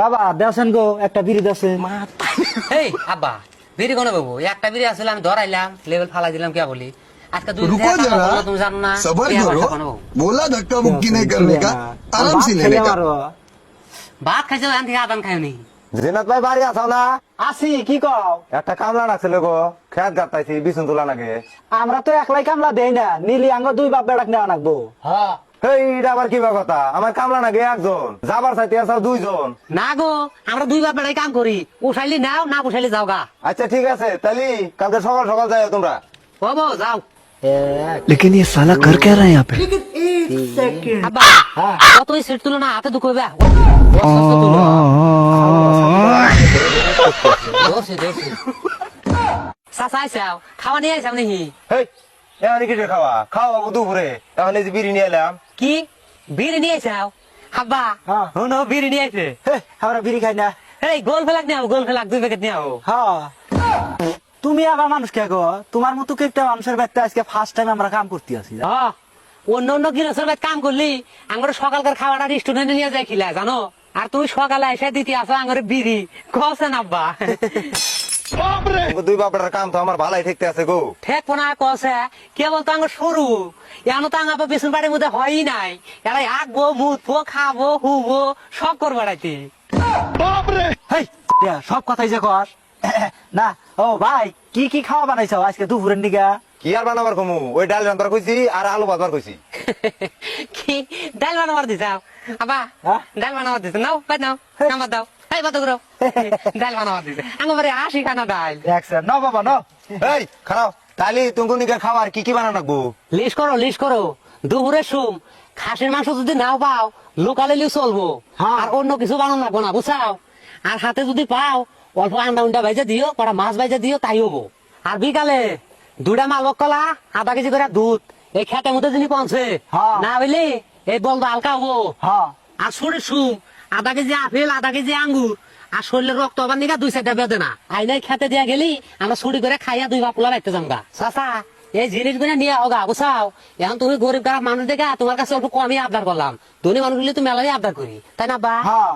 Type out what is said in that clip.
বাবা দেওছেন গো একটা বিড়ি দেছে। এই আব্বা বিড়ি কোন বাবু একটা বিড়ি আসলে আমি ধরাইলাম লেভেল ফালাই দিলাম কে বলি আজকে দুই रुको जरा তুমি জানো না सबर কে करो বাসা বানাবো? बोला धक्का मुक्की नहीं करने का आराम से लेने का ভাত খাইছো এখান থেকে আদান খাইনি জিনাত ভাই বাড়ি আছো না? আসি কি কও? একটা কামলা রাখছিল গো, খেত গাতাইছি বিছুন তোলা লাগে। আমরা তো একলাই কামলা দেই না, নিলি আঙ্গ দুই বাপ বেড়াক নেওয়া নাকবো। হ্যাঁ এইটা আবার কি কথা? আমার কামলা নাকি একজন, যাবার চাইতে আছে দুইজন। না গো আমরা দুই বাপ বেড়াই কাম করি, উঠাইলি নাও না উঠাইলি যাও গা। আচ্ছা ঠিক আছে, তাহলে কালকে সকাল সকাল যাই তোমরা। ও বউ যাও। लेकिन ये साला कर क्या रहा है यहाँ पे? আব্বা কতই সিট তুলো না হাতে দুঃখ হবে চাচা আইসাও খাওয়া নিয়ে আইসাও নাকি হেই, এখন কি খাওয়া খাওয়া দুপুরে, এখন এই যে বিড়ি নিয়ে এলাম। কি বিড়ি নিয়ে আইসাও? আব্বা হ্যাঁ। হুনো বিড়ি নিয়ে আইছে। আমরা বিড়ি খাই না। এই গোল ফেলাক নিয়ে গোল ফেলাক 2 প্যাকেট নিয়ে আও। হ্যাঁ তুমি আবার মানুষ কে গো? তোমার মতো কি একটা মানুষের বাড়িতে আজকে ফার্স্ট টাইম আমরা কাম করতে আসি। হ্যাঁ অন্য অন্য গৃহস্থের বাড়িতে কাম করলি আমার সকালকার খাওয়াটা রেস্টুরেন্টে নিয়ে যায় খিলা জানো, আর তুমি সকালে এসে দিতে আসো আমার বিড়ি কছেন আব্বা। দুই বাপের কাম তো আমার ভালাই ঠেকতে আছে গো। ঠেক না কছে কেবল তো আমার সরু এখনো তো আমার পেছন বাড়ির মধ্যে হয়ই নাই, এরা আঁকবো মুতবো খাবো হুবো সব করবো রাইতে। হেই, সব কথাই যে কর না। ও ভাই কি কি খাওয়া বানাইছো আজকে দুপুরের দিকে? কি আর বানাবার কমু, ওই ডাল রান্নার কইছি আর আলু ভাজবার কইছি। কি ডাল বানাবার দিছাও আবা? হ্যাঁ? ডাল বানাবার দিছে নাও বাদ নাও নাম্বার দাও এই বাদ করো ডাল বানাবার দিছে আমার আশি খানা ডাল দেখছেন ন বাবা ন। এই খারাপ, তাহলে তুমি নিকে খাবার কি কি বানানো রাখবো? লিস্ট করো দুপুরে সুম খাসির মাংস যদি নাও পাও লোকালে লিও চলবো, হ্যাঁ। আর অন্য কিছু বানানো লাগবো না বুঝাও। আর হাতে যদি পাও অল্প আন্ডা উন্ডা ভাইজা দিও, কটা মাছ ভাইজা দিও, তাই হবো। আর বিকালে 2টা মালবক কলা, আধা কেজি করে দুধ এই খেতে মধ্যে যিনি পৌঁছে হ্যাঁ। না হইলে এই বলবো হালকা হবো। হ্যাঁ আর শরীর সুম আধা কেজি আপেল, আধা কেজি আঙ্গুর, আর শরীরের রক্ত আবার নিকা 2-4টা বেদে না আইনাই খেতে দিয়া গেলি আমরা ছুটি করে খাইয়া 2 বাপুলা রাখতে যামগা। চাচা এই জিনিসগুলো নিয়ে হোগা বুঝাও। এখন তুমি গরিব খারাপ মানুষ দেখে তোমার কাছে অল্প কমই আবদার করলাম, ধনী মানুষগুলি তো মেলাই আবদার করি তাই না বা? হ্যাঁ